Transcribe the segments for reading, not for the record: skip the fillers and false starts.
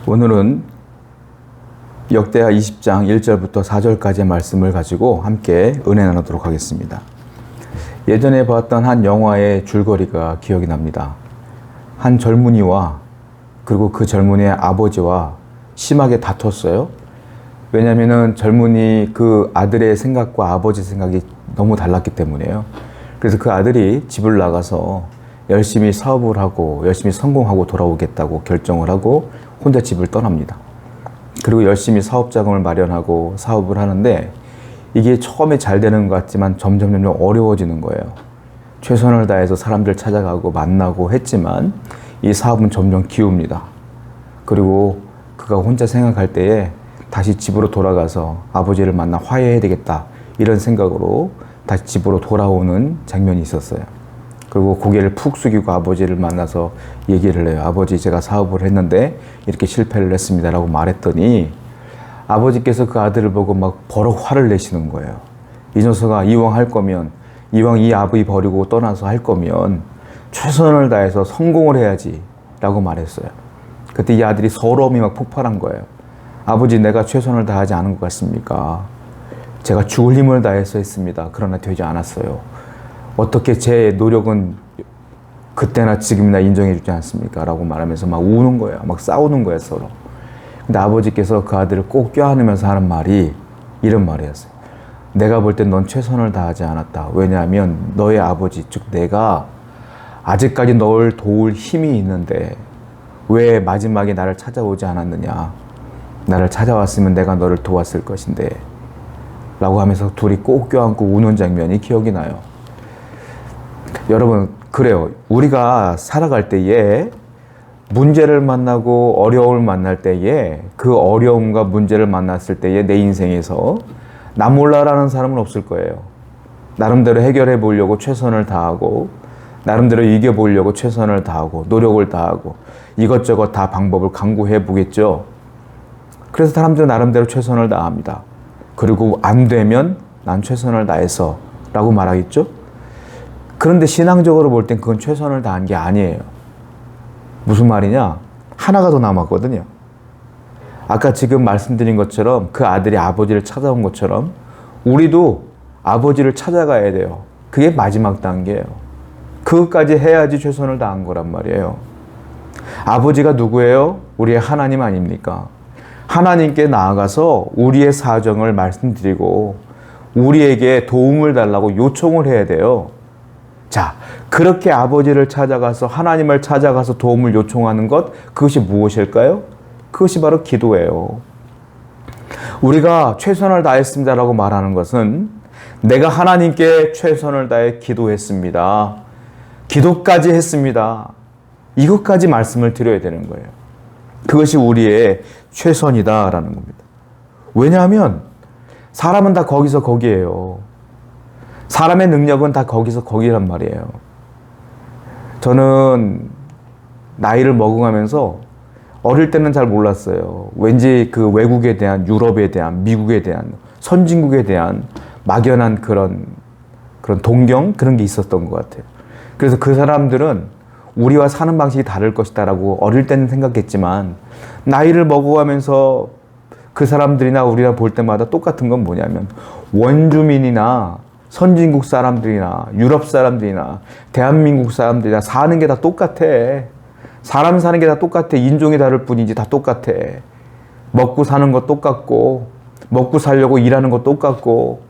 오늘은 역대하 20장 1절부터 4절까지의 말씀을 가지고 함께 은혜 나누도록 하겠습니다. 예전에 봤던 한 영화의 줄거리가 기억이 납니다. 한 젊은이와 그리고 그 젊은이의 아버지와 심하게 다퉜어요. 왜냐하면 젊은이 그 아들의 생각과 아버지 생각이 너무 달랐기 때문에요. 그래서 그 아들이 집을 나가서 열심히 사업을 하고 열심히 성공하고 돌아오겠다고 결정을 하고 혼자 집을 떠납니다. 그리고 열심히 사업 자금을 마련하고 사업을 하는데 이게 처음에 잘 되는 것 같지만 점점 어려워지는 거예요. 최선을 다해서 사람들 찾아가고 만나고 했지만 이 사업은 점점 기웁니다. 그리고 그가 혼자 생각할 때에 다시 집으로 돌아가서 아버지를 만나 화해해야 되겠다 이런 생각으로 다시 집으로 돌아오는 장면이 있었어요. 그리고 고개를 푹 숙이고 아버지를 만나서 얘기를 해요. 아버지, 제가 사업을 했는데 이렇게 실패를 했습니다 라고 말했더니 아버지께서 그 아들을 보고 막 버럭 화를 내시는 거예요. 이 녀석아, 이왕 할 거면, 이왕 이 아버지 버리고 떠나서 할 거면 최선을 다해서 성공을 해야지 라고 말했어요. 그때 이 아들이 서러움이 막 폭발한 거예요. 아버지, 내가 최선을 다하지 않은 것 같습니까? 제가 죽을 힘을 다해서 했습니다. 그러나 되지 않았어요. 어떻게 제 노력은 그때나 지금이나 인정해 주지 않습니까? 라고 말하면서 막 우는 거예요. 막 싸우는 거예요, 서로. 근데 아버지께서 그 아들을 꼭 껴안으면서 하는 말이 이런 말이었어요. 내가 볼 땐 넌 최선을 다하지 않았다. 왜냐하면 너의 아버지, 즉 내가 아직까지 널 도울 힘이 있는데 왜 마지막에 나를 찾아오지 않았느냐. 나를 찾아왔으면 내가 너를 도왔을 것인데 라고 하면서 둘이 꼭 껴안고 우는 장면이 기억이 나요. 여러분, 그래요. 우리가 살아갈 때에 문제를 만나고 어려움을 만날 때에 그 어려움과 문제를 만났을 때에 내 인생에서 나 몰라라는 사람은 없을 거예요. 나름대로 해결해 보려고 최선을 다하고 나름대로 이겨보려고 최선을 다하고 노력을 다하고 이것저것 다 방법을 강구해 보겠죠. 그래서 사람들은 나름대로 최선을 다합니다. 그리고 안 되면 난 최선을 다해서 라고 말하겠죠. 그런데 신앙적으로 볼 땐 그건 최선을 다한 게 아니에요. 무슨 말이냐? 하나가 더 남았거든요. 아까 지금 말씀드린 것처럼 그 아들이 아버지를 찾아온 것처럼 우리도 아버지를 찾아가야 돼요. 그게 마지막 단계예요. 그것까지 해야지 최선을 다한 거란 말이에요. 아버지가 누구예요? 우리의 하나님 아닙니까? 하나님께 나아가서 우리의 사정을 말씀드리고 우리에게 도움을 달라고 요청을 해야 돼요. 자, 그렇게 아버지를 찾아가서 하나님을 찾아가서 도움을 요청하는 것, 그것이 무엇일까요? 그것이 바로 기도예요. 우리가 최선을 다했습니다라고 말하는 것은 내가 하나님께 최선을 다해 기도했습니다. 기도까지 했습니다. 이것까지 말씀을 드려야 되는 거예요. 그것이 우리의 최선이다라는 겁니다. 왜냐하면 사람은 다 거기서 거기에요. 사람의 능력은 다 거기서 거기란 말이에요. 저는 나이를 먹어가면서 어릴 때는 잘 몰랐어요. 왠지 그 외국에 대한, 유럽에 대한, 미국에 대한, 선진국에 대한 막연한 그런 동경? 그런 게 있었던 것 같아요. 그래서 그 사람들은 우리와 사는 방식이 다를 것이다라고 어릴 때는 생각했지만 나이를 먹어가면서 그 사람들이나 우리가 볼 때마다 똑같은 건 뭐냐면 원주민이나 선진국 사람들이나 유럽 사람들이나 대한민국 사람들이나 사는 게 다 똑같아. 사람 사는 게 다 똑같아. 인종이 다를 뿐이지 다 똑같아. 먹고 사는 거 똑같고 먹고 살려고 일하는 거 똑같고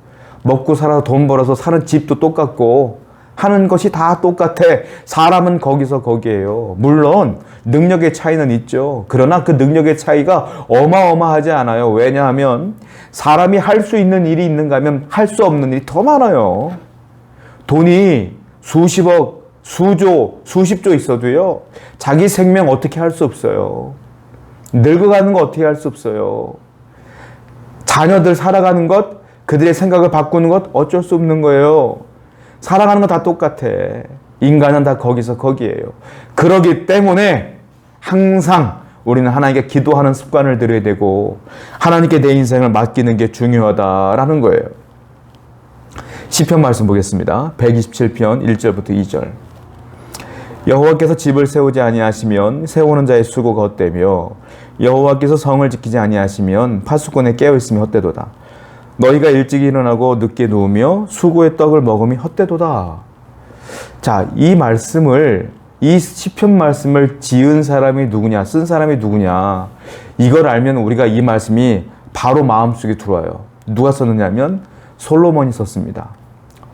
먹고 살아서 돈 벌어서 사는 집도 똑같고 하는 것이 다 똑같아. 사람은 거기서 거기에요. 물론 능력의 차이는 있죠. 그러나 그 능력의 차이가 어마어마하지 않아요. 왜냐하면 사람이 할 수 있는 일이 있는가 하면 할 수 없는 일이 더 많아요. 돈이 수십억, 수조, 수십조 있어도요. 자기 생명 어떻게 할 수 없어요. 늙어가는 거 어떻게 할 수 없어요. 자녀들 살아가는 것, 그들의 생각을 바꾸는 것 어쩔 수 없는 거예요. 살아가는 건 다 똑같아. 인간은 다 거기서 거기에요. 그러기 때문에 항상 우리는 하나님께 기도하는 습관을 들여야 되고 하나님께 내 인생을 맡기는 게 중요하다라는 거예요. 시편 말씀 보겠습니다. 127편 1절부터 2절. 여호와께서 집을 세우지 아니하시면 세우는 자의 수고가 헛되며 여호와께서 성을 지키지 아니하시면 파수꾼에 깨어있으면 헛되도다. 너희가 일찍 일어나고 늦게 누우며 수고의 떡을 먹으면 헛되도다. 자, 이 말씀을, 이 시편 말씀을 지은 사람이 누구냐, 쓴 사람이 누구냐, 이걸 알면 우리가 이 말씀이 바로 마음속에 들어와요. 누가 썼느냐면 솔로몬이 썼습니다.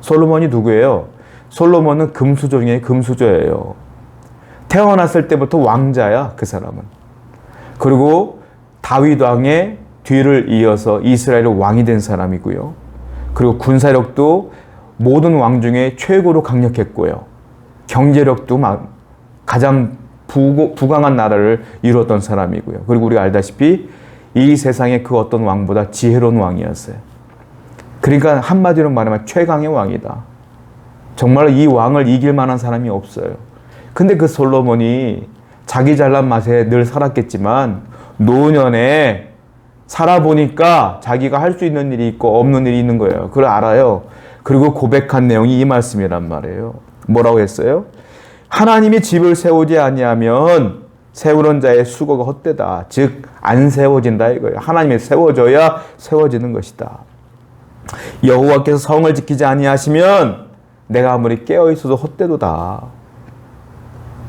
솔로몬이 누구예요? 솔로몬은 금수저 중에 금수저예요. 태어났을 때부터 왕자야, 그 사람은. 그리고 다윗 왕의 뒤를 이어서 이스라엘의 왕이 된 사람이고요. 그리고 군사력도 모든 왕 중에 최고로 강력했고요. 경제력도 가장 부강한 나라를 이루었던 사람이고요. 그리고 우리가 알다시피 이 세상의 그 어떤 왕보다 지혜로운 왕이었어요. 그러니까 한마디로 말하면 최강의 왕이다. 정말 이 왕을 이길 만한 사람이 없어요. 근데 그 솔로몬이 자기 잘난 맛에 늘 살았겠지만 노년에 살아보니까 자기가 할 수 있는 일이 있고 없는 일이 있는 거예요. 그걸 알아요. 그리고 고백한 내용이 이 말씀이란 말이에요. 뭐라고 했어요? 하나님이 집을 세우지 아니하면 세우는 자의 수고가 헛되다. 즉 안 세워진다 이거예요. 하나님이 세워줘야 세워지는 것이다. 여호와께서 성을 지키지 아니하시면 내가 아무리 깨어있어도 헛되도다.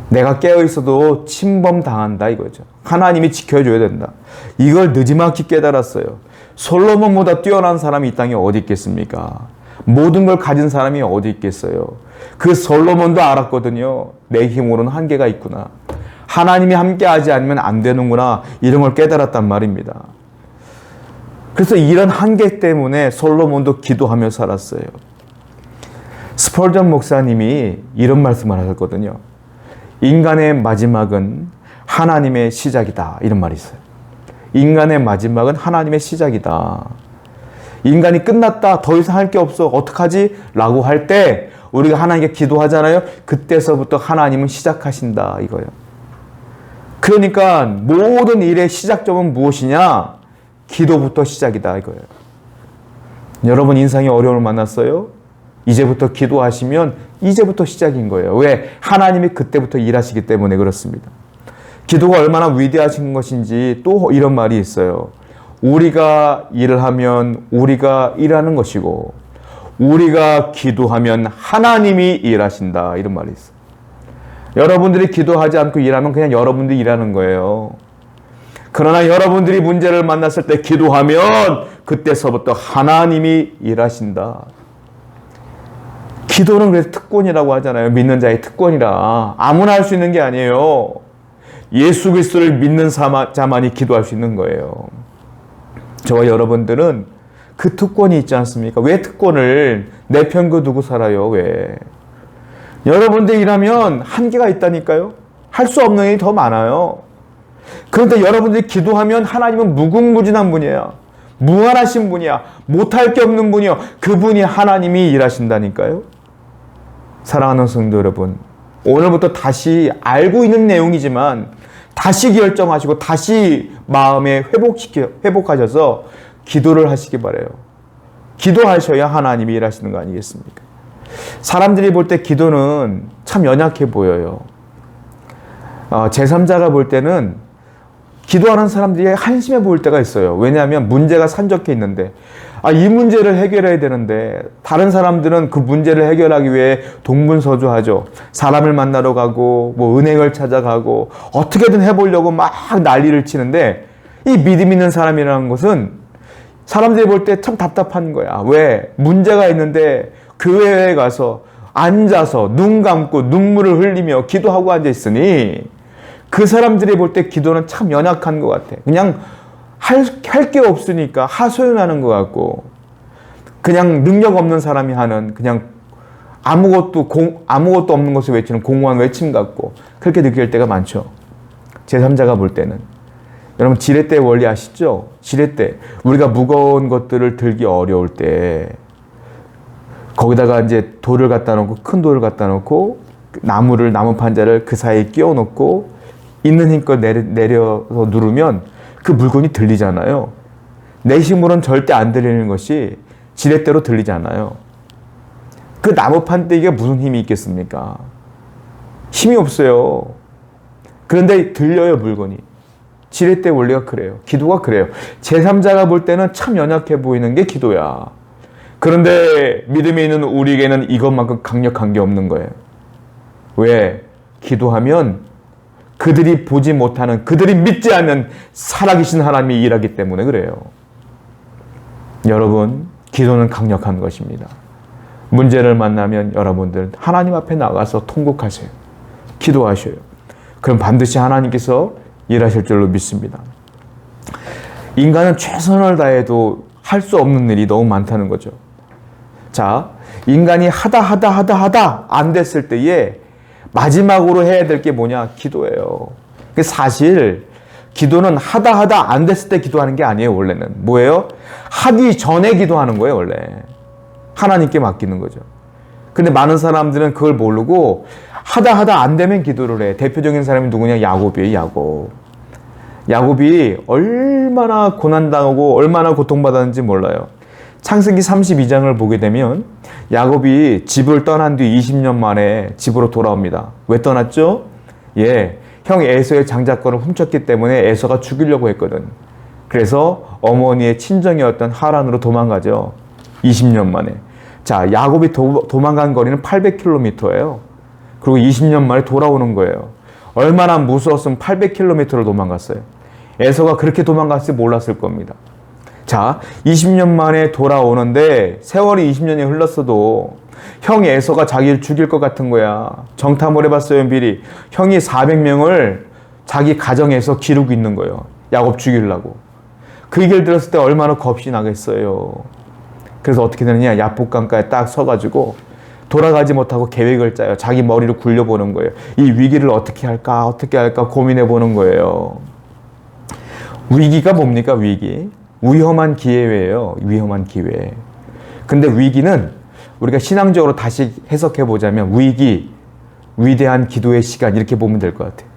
내가 깨어있어도 침범당한다 이거죠. 하나님이 지켜줘야 된다. 이걸 느지막이 깨달았어요. 솔로몬보다 뛰어난 사람이 이 땅에 어디 있겠습니까? 모든 걸 가진 사람이 어디 있겠어요? 그 솔로몬도 알았거든요. 내 힘으로는 한계가 있구나. 하나님이 함께하지 않으면 안 되는구나. 이런 걸 깨달았단 말입니다. 그래서 이런 한계 때문에 솔로몬도 기도하며 살았어요. 스펄전 목사님이 이런 말씀을 하셨거든요. 인간의 마지막은 하나님의 시작이다. 이런 말이 있어요. 인간의 마지막은 하나님의 시작이다. 인간이 끝났다. 더 이상 할 게 없어. 어떡하지? 라고 할 때 우리가 하나님께 기도하잖아요. 그때서부터 하나님은 시작하신다. 이거예요. 그러니까 모든 일의 시작점은 무엇이냐? 기도부터 시작이다. 이거예요. 여러분 인생의 어려움을 만났어요? 이제부터 기도하시면 이제부터 시작인 거예요. 왜? 하나님이 그때부터 일하시기 때문에 그렇습니다. 기도가 얼마나 위대하신 것인지 또 이런 말이 있어요. 우리가 일을 하면 우리가 일하는 것이고 우리가 기도하면 하나님이 일하신다. 이런 말이 있어요. 여러분들이 기도하지 않고 일하면 그냥 여러분들이 일하는 거예요. 그러나 여러분들이 문제를 만났을 때 기도하면 그때서부터 하나님이 일하신다. 기도는 그래서 특권이라고 하잖아요. 믿는 자의 특권이라. 아무나 할 수 있는 게 아니에요. 예수 그리스도를 믿는 자만이 기도할 수 있는 거예요. 저와 여러분들은 그 특권이 있지 않습니까? 왜 특권을 내편고 두고 살아요? 왜? 여러분들 일하면 한계가 있다니까요. 할 수 없는 일이 더 많아요. 그런데 여러분들이 기도하면 하나님은 무궁무진한 분이에요. 무한하신 분이야. 못할 게 없는 분이요. 그분이 하나님이 일하신다니까요. 사랑하는 성도 여러분, 오늘부터 다시 알고 있는 내용이지만 다시 결정하시고 다시 마음에 회복하셔서 기도를 하시기 바라요. 기도하셔야 하나님이 일하시는 거 아니겠습니까? 사람들이 볼 때 기도는 참 연약해 보여요. 제3자가 볼 때는 기도하는 사람들이 한심해 보일 때가 있어요. 왜냐하면 문제가 산적해 있는데 이 문제를 해결해야 되는데 다른 사람들은 그 문제를 해결하기 위해 동분서주하죠. 사람을 만나러 가고 뭐 은행을 찾아가고 어떻게든 해보려고 막 난리를 치는데 이 믿음 있는 사람이라는 것은 사람들이 볼 때 참 답답한 거야. 왜? 문제가 있는데 교회에 가서 앉아서 눈 감고 눈물을 흘리며 기도하고 앉아있으니 그 사람들이 볼 때 기도는 참 연약한 것 같아. 그냥 할 게 없으니까 하소연하는 것 같고 그냥 능력 없는 사람이 하는 그냥 아무것도 없는 것을 외치는 공허한 외침 같고 그렇게 느낄 때가 많죠. 제3자가 볼 때는. 여러분 지렛대 원리 아시죠? 지렛대. 우리가 무거운 것들을 들기 어려울 때 거기다가 이제 돌을 갖다 놓고 큰 돌을 갖다 놓고 나무 판자를 그 사이에 끼워 놓고 있는 힘껏 내려서 누르면 그 물건이 들리잖아요. 내 힘으로는 절대 안 들리는 것이 지렛대로 들리잖아요. 그 나무 판때기가 무슨 힘이 있겠습니까? 힘이 없어요. 그런데 들려요, 물건이. 지렛대 원리가 그래요. 기도가 그래요. 제3자가 볼 때는 참 연약해 보이는 게 기도야. 그런데 믿음이 있는 우리에게는 이것만큼 강력한 게 없는 거예요. 왜? 기도하면 그들이 보지 못하는, 그들이 믿지 않는 살아계신 하나님이 일하기 때문에 그래요. 여러분, 기도는 강력한 것입니다. 문제를 만나면 여러분들 하나님 앞에 나가서 통곡하세요. 기도하셔요. 그럼 반드시 하나님께서 일하실 줄로 믿습니다. 인간은 최선을 다해도 할 수 없는 일이 너무 많다는 거죠. 자, 인간이 하다 안 됐을 때에 마지막으로 해야 될 게 뭐냐? 기도예요. 사실 기도는 하다 안 됐을 때 기도하는 게 아니에요. 원래는 뭐예요? 하기 전에 기도하는 거예요. 원래 하나님께 맡기는 거죠. 근데 많은 사람들은 그걸 모르고 하다 안 되면 기도를 해. 대표적인 사람이 누구냐? 야곱이에요. 야곱이 얼마나 고난당하고 얼마나 고통받았는지 몰라요. 창세기 32장을 보게 되면 야곱이 집을 떠난 뒤 20년 만에 집으로 돌아옵니다. 왜 떠났죠? 형 에서의 장자권을 훔쳤기 때문에 에서가 죽이려고 했거든. 그래서 어머니의 친정이었던 하란으로 도망가죠. 20년 만에. 자, 야곱이 도망간 거리는 800km예요. 그리고 20년 만에 돌아오는 거예요. 얼마나 무서웠으면 800km를 도망갔어요. 에서가 그렇게 도망갔을지 몰랐을 겁니다. 자, 20년 만에 돌아오는데 세월이 20년이 흘렀어도 형 에서가 자기를 죽일 것 같은 거야. 정탐을 해봤어요, 미리. 형이 400명을 자기 가정에서 기르고 있는 거예요. 야곱 죽이려고. 그 얘기를 들었을 때 얼마나 겁이 나겠어요. 그래서 어떻게 되느냐, 야복강가에 딱 서가지고 돌아가지 못하고 계획을 짜요. 자기 머리를 굴려보는 거예요. 이 위기를 어떻게 할까 고민해 보는 거예요. 위기가 뭡니까? 위기. 위험한 기회예요. 위험한 기회. 근데 위기는 우리가 신앙적으로 다시 해석해 보자면 위기, 위대한 기도의 시간 이렇게 보면 될 것 같아요.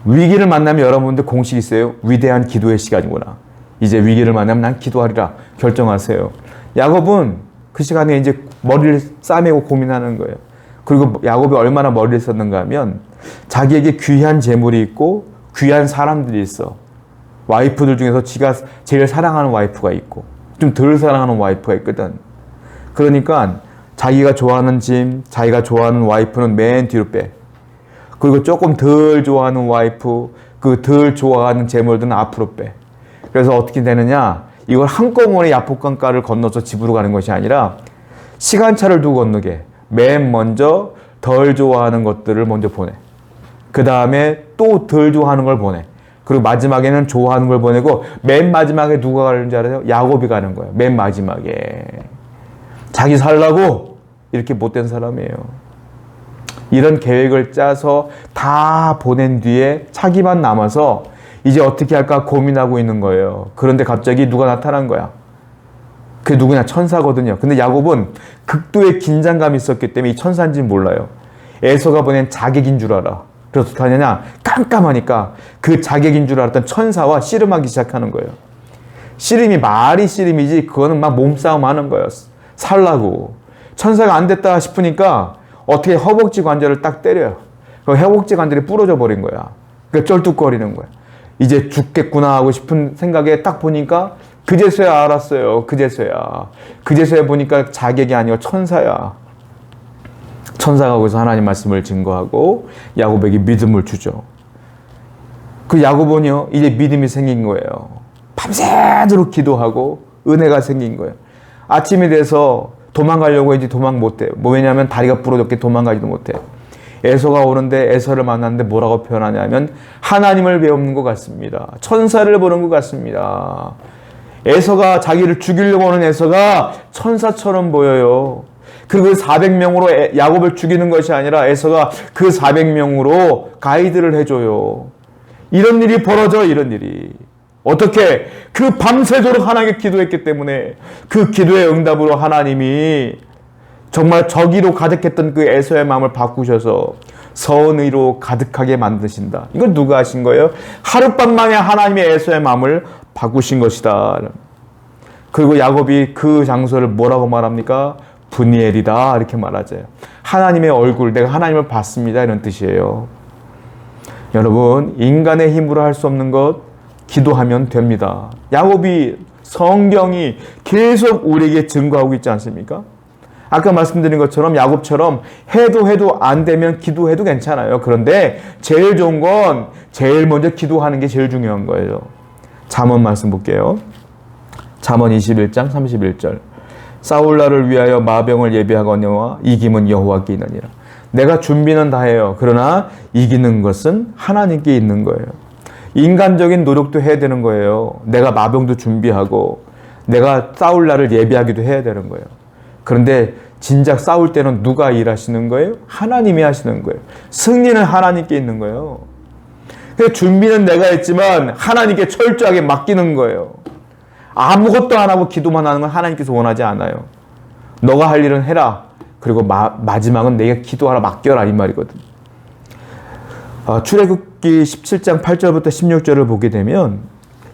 위기를 만나면 여러분들 공식 있어요. 위대한 기도의 시간이구나. 이제 위기를 만나면 난 기도하리라 결정하세요. 야곱은 그 시간에 이제 머리를 싸매고 고민하는 거예요. 그리고 야곱이 얼마나 머리를 썼는가 하면 자기에게 귀한 재물이 있고 귀한 사람들이 있어. 와이프들 중에서 지가 제일 사랑하는 와이프가 있고 좀 덜 사랑하는 와이프가 있거든. 그러니까 자기가 좋아하는 짐, 자기가 좋아하는 와이프는 맨 뒤로 빼. 그리고 조금 덜 좋아하는 와이프, 그 덜 좋아하는 재물들은 앞으로 빼. 그래서 어떻게 되느냐? 이걸 한꺼번에 야복강가를 건너서 집으로 가는 것이 아니라 시간차를 두고 건너게. 맨 먼저 덜 좋아하는 것들을 먼저 보내. 그 다음에 또 덜 좋아하는 걸 보내. 그리고 마지막에는 좋아하는 걸 보내고 맨 마지막에 누가 가는 줄 알아요? 야곱이 가는 거예요. 맨 마지막에. 자기 살라고 이렇게 못된 사람이에요. 이런 계획을 짜서 다 보낸 뒤에 자기만 남아서 이제 어떻게 할까 고민하고 있는 거예요. 그런데 갑자기 누가 나타난 거야. 그게 누구냐? 천사거든요. 근데 야곱은 극도의 긴장감이 있었기 때문에 이 천사인지 몰라요. 에서가 보낸 자객인 줄 알아. 그래서 어떻게 하느냐? 깜깜하니까 그 자객인 줄 알았던 천사와 씨름하기 시작하는 거예요. 씨름이 말이 씨름이지 그거는 막 몸싸움 하는 거예요. 살라고. 천사가 안 됐다 싶으니까 어떻게 허벅지 관절을 딱 때려요. 그 허벅지 관절이 부러져 버린 거야. 그러니까 쩔뚝거리는 거야. 이제 죽겠구나 하고 싶은 생각에 딱 보니까 그제서야 알았어요. 그제서야 보니까 자객이 아니고 천사야. 천사가 거기서 하나님 말씀을 증거하고 야곱에게 믿음을 주죠. 그 야곱은요, 이제 믿음이 생긴 거예요. 밤새도록 기도하고 은혜가 생긴 거예요. 아침이 돼서 도망가려고 했지 도망 못해요. 왜냐하면 다리가 부러졌기 도망가지도 못해요. 에서가 오는데 에서를 만났는데 뭐라고 표현하냐면 하나님을 배우는 것 같습니다. 천사를 보는 것 같습니다. 에서가 자기를 죽이려고 하는 에서가 천사처럼 보여요. 그리고 400명으로 야곱을 죽이는 것이 아니라 에서가 그 400명으로 가이드를 해줘요. 이런 일이 벌어져, 이런 일이. 어떻게? 그 밤새도록 하나님께 기도했기 때문에 그 기도의 응답으로 하나님이 정말 저기로 가득했던 그 에서의 마음을 바꾸셔서 선의로 가득하게 만드신다. 이걸 누가 하신 거예요? 하룻밤 만에 하나님의 에서의 마음을 바꾸신 것이다. 그리고 야곱이 그 장소를 뭐라고 말합니까? 분이엘이다 이렇게 말하죠. 하나님의 얼굴, 내가 하나님을 봤습니다 이런 뜻이에요. 여러분, 인간의 힘으로 할 수 없는 것, 기도하면 됩니다. 야곱이 성경이 계속 우리에게 증거하고 있지 않습니까? 아까 말씀드린 것처럼 야곱처럼 해도 안 되면 기도해도 괜찮아요. 그런데 제일 좋은 건 제일 먼저 기도하는 게 제일 중요한 거예요. 잠언 말씀 볼게요. 잠언 21장 31절. 싸울 날을 위하여 마병을 예비하거니와 이김은 여호와께 있느니라. 내가 준비는 다 해요. 그러나 이기는 것은 하나님께 있는 거예요. 인간적인 노력도 해야 되는 거예요. 내가 마병도 준비하고 내가 싸울 날을 예비하기도 해야 되는 거예요. 그런데 진작 싸울 때는 누가 일하시는 거예요? 하나님이 하시는 거예요. 승리는 하나님께 있는 거예요. 그래서 준비는 내가 했지만 하나님께 철저하게 맡기는 거예요. 아무것도 안 하고 기도만 하는 건 하나님께서 원하지 않아요. 너가 할 일은 해라. 그리고 마지막은 내가 기도하라 맡겨라 이 말이거든. 출애굽기 17장 8절부터 16절을 보게 되면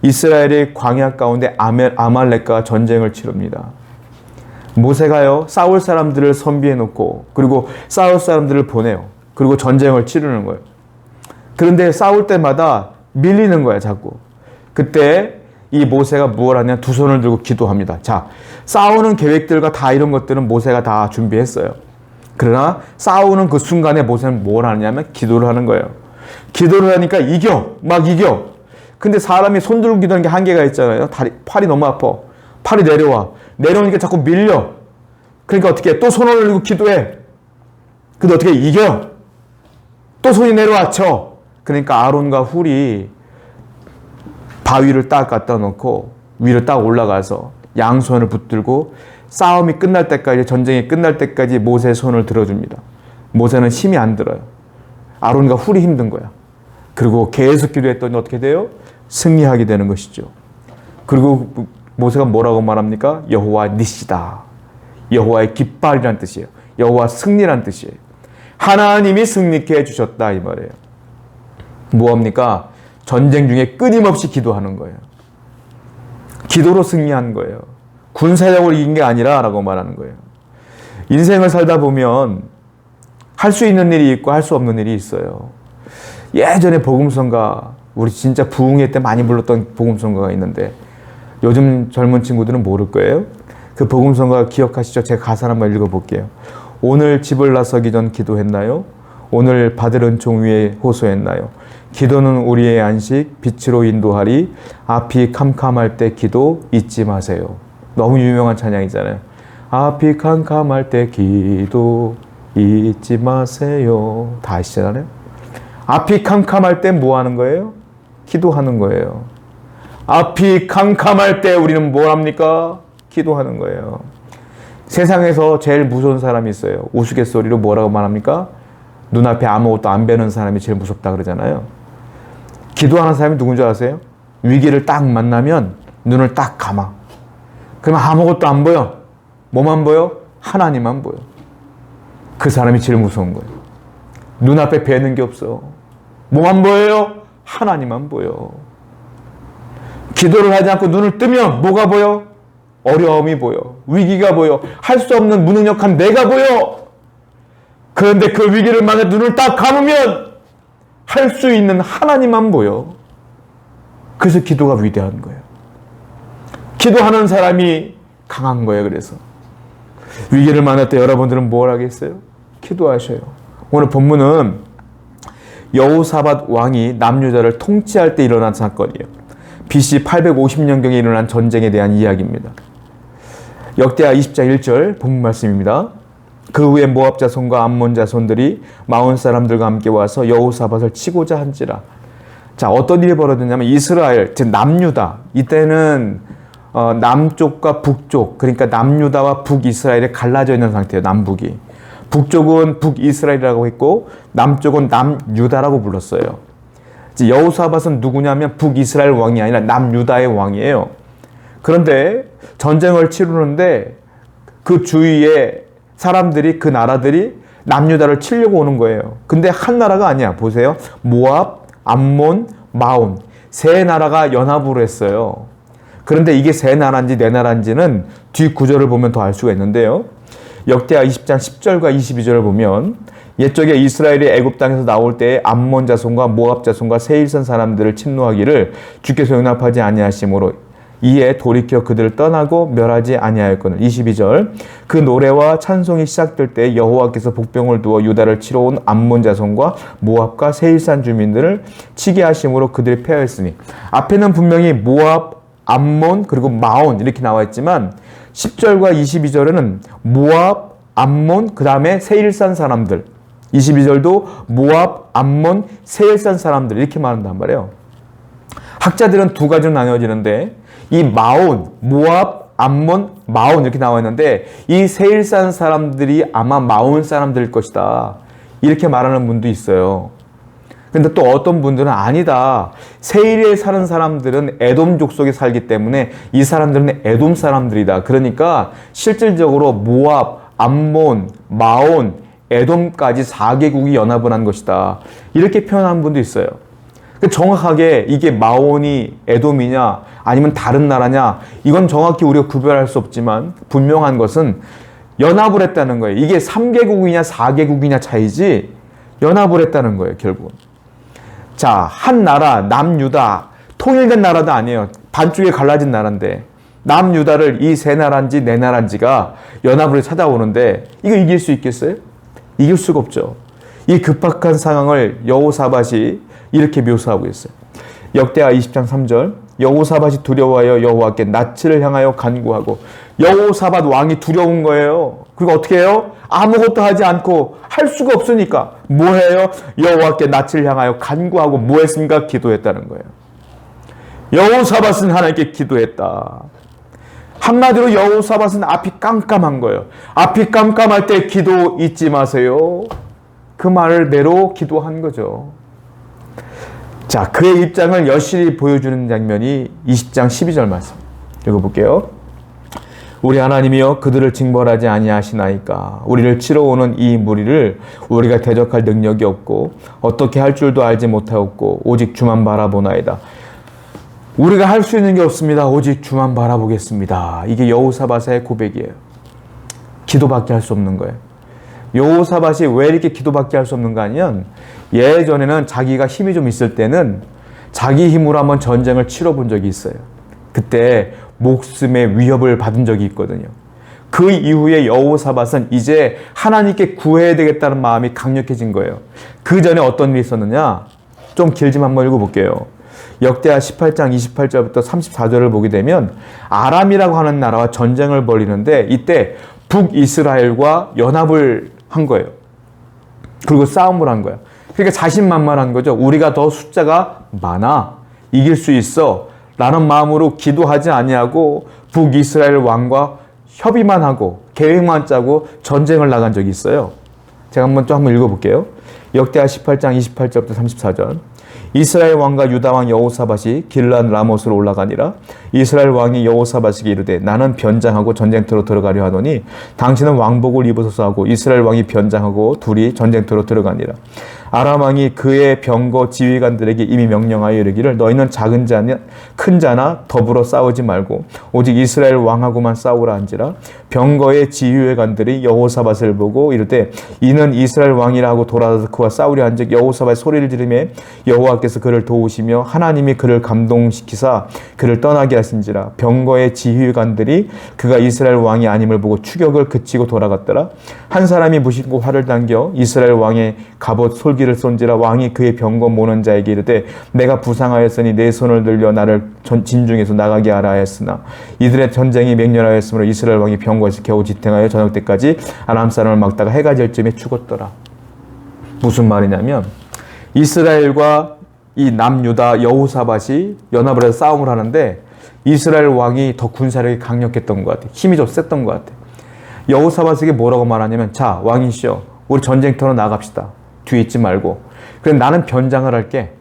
이스라엘이 광야 가운데 아말렉과 전쟁을 치릅니다. 모세가요 싸울 사람들을 선비해 놓고 그리고 싸울 사람들을 보내요. 그리고 전쟁을 치르는 거예요. 그런데 싸울 때마다 밀리는 거야 자꾸. 그때 이 모세가 무엇을 하냐 두 손을 들고 기도합니다. 자, 싸우는 계획들과 다 이런 것들은 모세가 다 준비했어요. 그러나 싸우는 그 순간에 모세는 뭘 하냐면 기도를 하는 거예요. 기도를 하니까 막 이겨. 근데 사람이 손 들고 기도하는 게 한계가 있잖아요. 팔이 너무 아파. 팔이 내려오니까 자꾸 밀려. 그러니까 어떻게 해? 또 손을 들고 기도해. 근데 어떻게 이겨? 또 손이 내려와 쳐. 그러니까 아론과 훌이 바위를 딱 갖다 놓고 위로 딱 올라가서 양손을 붙들고 싸움이 끝날 때까지 전쟁이 끝날 때까지 모세의 손을 들어줍니다. 모세는 힘이 안 들어요. 아론과 훌이 힘든 거야. 그리고 계속 기도했더니 어떻게 돼요? 승리하게 되는 것이죠. 그리고 모세가 뭐라고 말합니까? 여호와 니시다. 여호와의 깃발이란 뜻이에요. 여호와 승리란 뜻이에요. 하나님이 승리케 해주셨다 이 말이에요. 뭐합니까? 전쟁 중에 끊임없이 기도하는 거예요. 기도로 승리한 거예요. 군사력으로 이긴 게 아니라 라고 말하는 거예요. 인생을 살다 보면 할 수 있는 일이 있고 할 수 없는 일이 있어요. 예전에 복음성가 우리 진짜 부흥회 때 많이 불렀던 복음성가가 있는데 요즘 젊은 친구들은 모를 거예요. 그 복음성가 기억하시죠? 제가 가사를 한번 읽어볼게요. 오늘 집을 나서기 전 기도했나요? 오늘 받을 은총 위에 호소했나요? 기도는 우리의 안식, 빛으로 인도하리. 앞이 캄캄할 때 기도 잊지 마세요. 너무 유명한 찬양이잖아요. 앞이 캄캄할 때 기도 잊지 마세요. 다 아시잖아요. 앞이 캄캄할 때 뭐 하는 거예요? 기도하는 거예요. 앞이 캄캄할 때 우리는 뭘 합니까? 기도하는 거예요. 세상에서 제일 무서운 사람이 있어요. 우스갯소리로 뭐라고 말합니까? 눈앞에 아무것도 안 뵈는 사람이 제일 무섭다 그러잖아요. 기도하는 사람이 누군지 아세요? 위기를 딱 만나면 눈을 딱 감아. 그러면 아무것도 안 보여. 뭐만 보여? 하나님만 보여. 그 사람이 제일 무서운 거예요. 눈앞에 뵈는 게 없어. 뭐만 보여요? 하나님만 보여. 기도를 하지 않고 눈을 뜨면 뭐가 보여? 어려움이 보여. 위기가 보여. 할 수 없는 무능력한 내가 보여. 그런데 그 위기를 만나 눈을 딱 감으면 할 수 있는 하나님만 보여. 그래서 기도가 위대한 거예요. 기도하는 사람이 강한 거예요. 그래서 위기를 만날 때 여러분들은 뭘 하겠어요? 기도하셔요. 오늘 본문은 여호사밧 왕이 남유다를 통치할 때 일어난 사건이에요. BC 850년경에 일어난 전쟁에 대한 이야기입니다. 역대하 20장 1절 본문 말씀입니다. 그 후에 모압 자손과 암몬 자손들이 마온 사람들과 함께 와서 여호사밧을 치고자 한지라. 자, 어떤 일이 벌어졌냐면 이스라엘, 즉 남유다. 이때는 남쪽과 북쪽, 그러니까 남유다와 북이스라엘이 갈라져 있는 상태예요. 남북이. 북쪽은 북이스라엘이라고 했고 남쪽은 남유다라고 불렀어요. 여호사밧은 누구냐면 북이스라엘 왕이 아니라 남유다의 왕이에요. 그런데 전쟁을 치르는데 그 주위에 사람들이, 그 나라들이 남유다를 치려고 오는 거예요. 근데 한 나라가 아니야. 보세요. 모압, 암몬, 마온 세 나라가 연합으로 했어요. 그런데 이게 세 나라인지 네 나라인지는 뒤 구절을 보면 더 알 수가 있는데요. 역대하 20장 10절과 22절을 보면 옛적에 이스라엘이 애굽 땅에서 나올 때에 암몬 자손과 모압 자손과 세일산 사람들을 침노하기를 주께서 용납하지 아니하심으로 이에 돌이켜 그들을 떠나고 멸하지 아니하였거늘. 22절 그 노래와 찬송이 시작될 때 여호와께서 복병을 두어 유다를 치러 온 암몬 자손과 모압과 세일산 주민들을 치게 하심으로 그들이 패하였으니, 앞에는 분명히 모압, 암몬 그리고 마온 이렇게 나와 있지만 10절과 22절에는 모압, 암몬 그 다음에 세일산 사람들, 22절도 모압, 암몬, 세일산 사람들 이렇게 말한단 말이에요. 학자들은 두 가지로 나뉘어지는데 이 마온, 모압, 암몬, 마온 이렇게 나와 있는데 이 세일산 사람들이 아마 마온 사람들일 것이다 이렇게 말하는 분도 있어요. 근데 또 어떤 분들은 아니다, 세일에 사는 사람들은 에돔 족속에 살기 때문에 이 사람들은 에돔 사람들이다. 그러니까 실질적으로 모압, 암몬, 마온, 에돔까지 4개국이 연합을 한 것이다 이렇게 표현한 분도 있어요. 정확하게 이게 마온이 에돔이냐 아니면 다른 나라냐 이건 정확히 우리가 구별할 수 없지만 분명한 것은 연합을 했다는 거예요. 이게 3개국이냐 4개국이냐 차이지 연합을 했다는 거예요. 결국은 자, 한 나라 남유다 통일된 나라도 아니에요. 반쪽에 갈라진 나라인데 남유다를 이 세 나라인지 네 나라인지가 연합을 찾아오는데 이거 이길 수 있겠어요? 이길 수가 없죠. 이 급박한 상황을 여호사밧이 이렇게 묘사하고 있어요. 역대하 20장 3절 여호사밧이 두려워하여 여호와께 낯을 향하여 간구하고, 여호사밧 왕이 두려운 거예요. 그리고 어떻게 해요? 아무것도 하지 않고 할 수가 없으니까 뭐 해요? 여호와께 낯을 향하여 간구하고 뭐 했습니까? 기도했다는 거예요. 여호사밧은 하나님께 기도했다. 한마디로 여호사밧은 앞이 깜깜한 거예요. 앞이 깜깜할 때 기도 잊지 마세요. 그 말대로 기도한 거죠. 자, 그의 입장을 여실히 보여주는 장면이 20장 12절 말씀 읽어볼게요. 우리 하나님이여 그들을 징벌하지 아니하시나이까. 우리를 치러 오는 이 무리를 우리가 대적할 능력이 없고 어떻게 할 줄도 알지 못하였고 오직 주만 바라보나이다. 우리가 할 수 있는 게 없습니다. 오직 주만 바라보겠습니다. 이게 여호사밧의 고백이에요. 기도밖에 할 수 없는 거예요. 여호사밧이 왜 이렇게 기도밖에 할 수 없는가 하면 예전에는 자기가 힘이 좀 있을 때는 자기 힘으로 한번 전쟁을 치러본 적이 있어요. 그때 목숨의 위협을 받은 적이 있거든요. 그 이후에 여호사밧은 이제 하나님께 구해야 되겠다는 마음이 강력해진 거예요. 그 전에 어떤 일이 있었느냐? 좀 길지만 한번 읽어볼게요. 역대하 18장 28절부터 34절을 보게 되면 아람이라고 하는 나라와 전쟁을 벌이는데 이때 북이스라엘과 연합을 한 거예요. 그리고 싸움을 한 거예요. 그러니까 자신만만한 거죠. 우리가 더 숫자가 많아. 이길 수 있어. 라는 마음으로 기도하지 아니하고 북이스라엘 왕과 협의만 하고 계획만 짜고 전쟁을 나간 적이 있어요. 제가 한번 읽어볼게요. 역대하 18장 28절부터 34절. 이스라엘 왕과 유다 왕 여호사밧이 길르앗 라못으로 올라가니라. 이스라엘 왕이 여호사밧에게 이르되 나는 변장하고 전쟁터로 들어가려 하노니 당신은 왕복을 입으소서 하고 이스라엘 왕이 변장하고 둘이 전쟁터로 들어가니라. 아람 왕이 그의 병거 지휘관들에게 이미 명령하여 이르기를 너희는 작은 자나 큰 자나 더불어 싸우지 말고 오직 이스라엘 왕하고만 싸우라 한지라. 병거의 지휘관들이 여호사밧을 보고 이르되 이는 이스라엘 왕이라 하고 돌아서 그와 싸우려 한즉 여호사밧 소리를 지르매 여호와께서 그를 도우시며 하나님이 그를 감동시키사 그를 떠나게 하신지라. 병거의 지휘관들이 그가 이스라엘 왕이 아님을 보고 추격을 그치고 돌아갔더라. 한 사람이 무심코 활을 당겨 이스라엘 왕의 갑옷 솔기를 쏜지라. 왕이 그의 병거 모는 자에게 이르되 내가 부상하였으니 내 손을 늘려 나를 진중에서 나가게 하라 하였으나 이들의 전쟁이 맹렬하였으므로 이스라엘 왕이 병거에서 겨우 지탱하여 저녁 때까지 아람 사람을 막다가 해가 질 쯤에 죽었더라. 무슨 말이냐면 이스라엘과 이 남유다 여호사밧이 연합을 해서 싸움을 하는데 이스라엘 왕이 더 군사력이 강력했던 것 같아요. 힘이 좀 셌던 것 같아요. 여호사밧에게 뭐라고 말하냐면 자 왕이시여 우리 전쟁터로 나갑시다. 뒤에 있지 말고. 그래 나는 변장을 할게.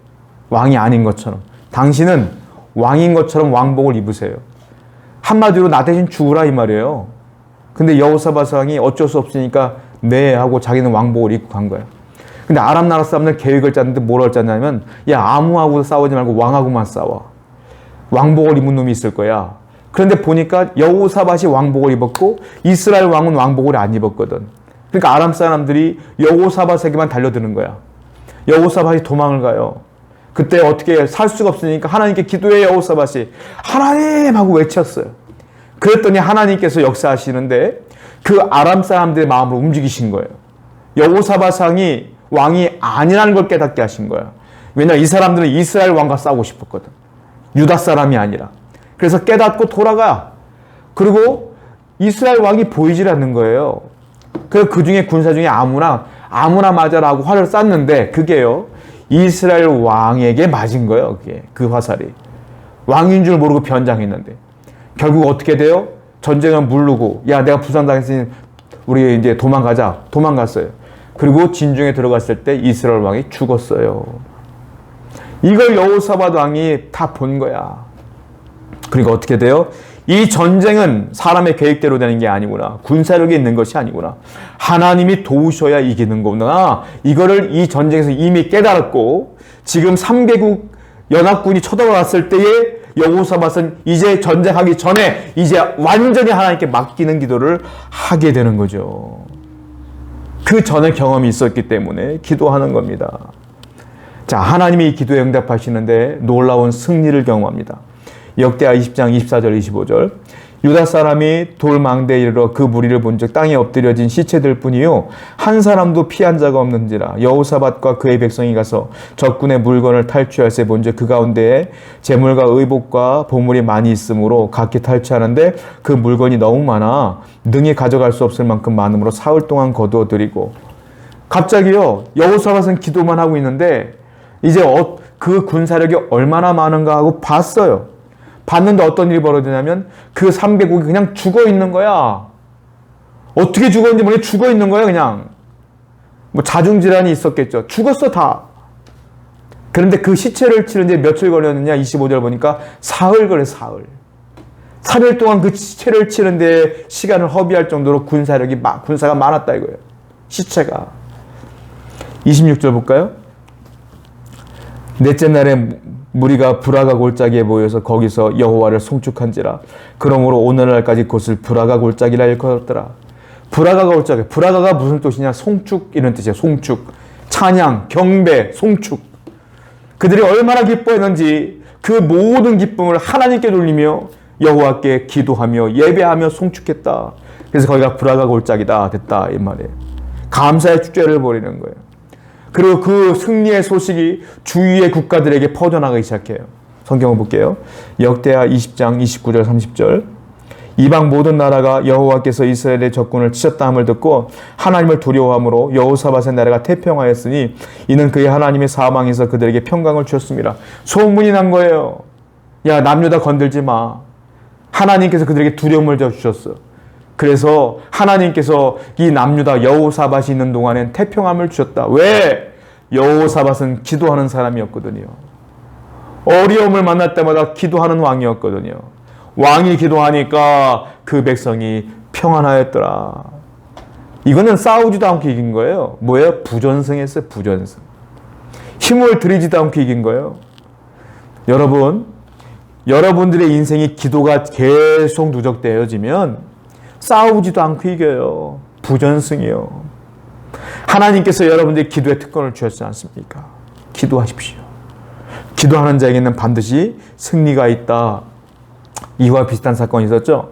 왕이 아닌 것처럼. 당신은 왕인 것처럼 왕복을 입으세요. 한마디로 나 대신 죽으라 이 말이에요. 근데 여호사밧 왕이 어쩔 수 없으니까 네 하고 자기는 왕복을 입고 간 거예요. 근데 아람 나라 사람들 계획을 짰는데 뭐라고 짰냐면 야 아무하고 싸우지 말고 왕하고만 싸워. 왕복을 입은 놈이 있을 거야. 그런데 보니까 여호사밧이 왕복을 입었고 이스라엘 왕은 왕복을 안 입었거든. 그러니까 아람 사람들이 여호사밧에게만 달려드는 거야. 여호사밧이 도망을 가요. 그때 어떻게 살 수가 없으니까 하나님께 기도해. 여호사밧이 하나님 하고 외쳤어요. 그랬더니 하나님께서 역사하시는데 그 아람 사람들의 마음을 움직이신 거예요. 여호사밧 왕이 아니라는 걸 깨닫게 하신 거야. 왜냐하면 이 사람들은 이스라엘 왕과 싸우고 싶었거든. 유다 사람이 아니라. 그래서 깨닫고 돌아가. 그리고 이스라엘 왕이 보이질 않는 거예요. 그래서 그 중에 군사 중에 아무나 맞아라고 활을 쐈는데 그게요, 이스라엘 왕에게 맞은 거예요. 그게 그 화살이. 왕인 줄 모르고 변장했는데 결국 어떻게 돼요? 전쟁은 무르고, 야 내가 부상당했으니 우리 이제 도망가자. 도망갔어요. 그리고 진중에 들어갔을 때 이스라엘 왕이 죽었어요. 이걸 여호사밧 왕이 다 본 거야. 그러니까 어떻게 돼요? 이 전쟁은 사람의 계획대로 되는 게 아니구나. 군사력이 있는 것이 아니구나. 하나님이 도우셔야 이기는 거구나. 이거를 이 전쟁에서 이미 깨달았고, 지금 3개국 연합군이 쳐들어왔을 때에 여호사밧은 이제 전쟁하기 전에 이제 완전히 하나님께 맡기는 기도를 하게 되는 거죠. 그 전에 경험이 있었기 때문에 기도하는 겁니다. 자, 하나님이 이 기도에 응답하시는데 놀라운 승리를 경험합니다. 역대하 20장 24절 25절 유다 사람이 돌망대에 이르러 그 무리를 본즉 땅에 엎드려진 시체들 뿐이요 한 사람도 피한 자가 없는지라. 여호사밧과 그의 백성이 가서 적군의 물건을 탈취할세 본즉 그 가운데에 재물과 의복과 보물이 많이 있으므로 각기 탈취하는데 그 물건이 너무 많아 능히 가져갈 수 없을 만큼 많으므로 사흘 동안 거두어 드리고. 갑자기요, 여호사밧은 기도만 하고 있는데 이제 그 군사력이 얼마나 많은가 하고 봤어요. 봤는데 어떤 일이 벌어지냐면 그 3개국이 그냥 죽어 있는 거야. 어떻게 죽었는지 모르게 죽어 있는 거야. 그냥 뭐 자중질환이 있었겠죠. 죽었어 다. 그런데 그 시체를 치는데 며칠 걸렸느냐, 25절 보니까 사흘 걸려. 사흘. 3일 동안 그 시체를 치는데 시간을 허비할 정도로 군사가 많았다 이거예요. 시체가. 26절 볼까요? 넷째 날에 무리가 브라가 골짜기에 모여서 거기서 여호와를 송축한지라. 그러므로 오늘날까지 그곳을 브라가 골짜기라 일컬었더라. 브라가 골짜기. 브라가가 무슨 뜻이냐? 송축 이런 뜻이에요. 송축. 찬양, 경배, 송축. 그들이 얼마나 기뻐했는지 그 모든 기쁨을 하나님께 돌리며 여호와께 기도하며 예배하며 송축했다. 그래서 거기가 브라가 골짜기다 됐다 이 말이에요. 감사의 축제를 벌이는 거예요. 그리고 그 승리의 소식이 주위의 국가들에게 퍼져나가기 시작해요. 성경을 볼게요. 역대하 20장 29절 30절 이방 모든 나라가 여호와께서 이스라엘의 적군을 치셨다 함을 듣고 하나님을 두려워함으로 여호사밧의 나라가 태평하였으니 이는 그의 하나님의 사방에서 그들에게 평강을 주셨습니다. 소문이 난 거예요. 야 남녀 다 건들지 마. 하나님께서 그들에게 두려움을 주셨어. 그래서 하나님께서 이 남유다 여호사밧이 있는 동안엔 태평함을 주셨다. 왜? 여호사밧은 기도하는 사람이었거든요. 어려움을 만날 때마다 기도하는 왕이었거든요. 왕이 기도하니까 그 백성이 평안하였더라. 이거는 싸우지도 않고 이긴 거예요. 뭐예요? 부전승했어요. 부전승. 힘을 들이지도 않고 이긴 거예요. 여러분들의 인생이 기도가 계속 누적되어지면 싸우지도 않고 이겨요. 부전승이요. 하나님께서 여러분들의 기도의 특권을 주셨지 않습니까? 기도하십시오. 기도하는 자에게는 반드시 승리가 있다. 이와 비슷한 사건이 있었죠.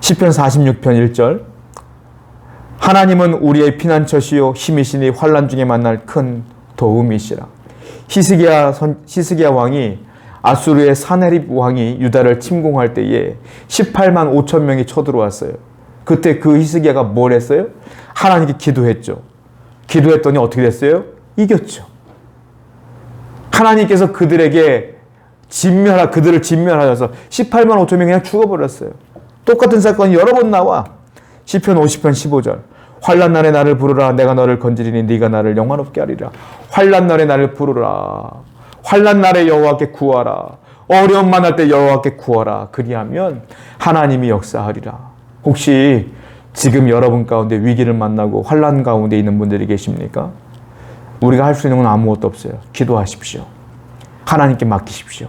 시편 46편 1절 하나님은 우리의 피난처시요 힘이시니 환난 중에 만날 큰 도움이시라. 히스기야 왕이 아수르의 사네립 왕이 유다를 침공할 때에 18만 5천 명이 쳐들어왔어요. 그때 그 히스기야가 뭘 했어요? 하나님께 기도했죠. 기도했더니 어떻게 됐어요? 이겼죠. 하나님께서 그들을 진멸하셔서 18만 5천 명이 그냥 죽어버렸어요. 똑같은 사건이 여러 번 나와. 시편 50편 15절 환난 날에 나를 부르라. 내가 너를 건지리니 네가 나를 영화롭게 하리라. 환난 날에 나를 부르라. 환난 날에 여호와께 구하라. 어려움 만날 때 여호와께 구하라. 그리하면 하나님이 역사하리라. 혹시 지금 여러분 가운데 위기를 만나고 환난 가운데 있는 분들이 계십니까? 우리가 할 수 있는 건 아무것도 없어요. 기도하십시오. 하나님께 맡기십시오.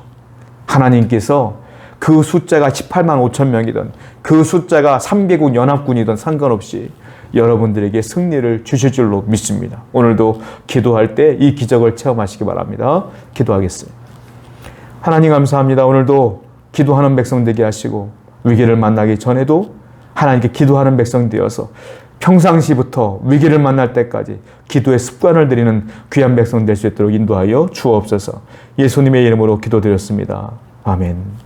하나님께서 그 숫자가 18만 5천 명이든 그 숫자가 3개국 연합군이든 상관없이 여러분들에게 승리를 주실 줄로 믿습니다. 오늘도 기도할 때 이 기적을 체험하시기 바랍니다. 기도하겠습니다. 하나님 감사합니다. 오늘도 기도하는 백성 되게 하시고 위기를 만나기 전에도 하나님께 기도하는 백성 되어서 평상시부터 위기를 만날 때까지 기도의 습관을 들이는 귀한 백성 될 수 있도록 인도하여 주옵소서. 예수님의 이름으로 기도드렸습니다. 아멘.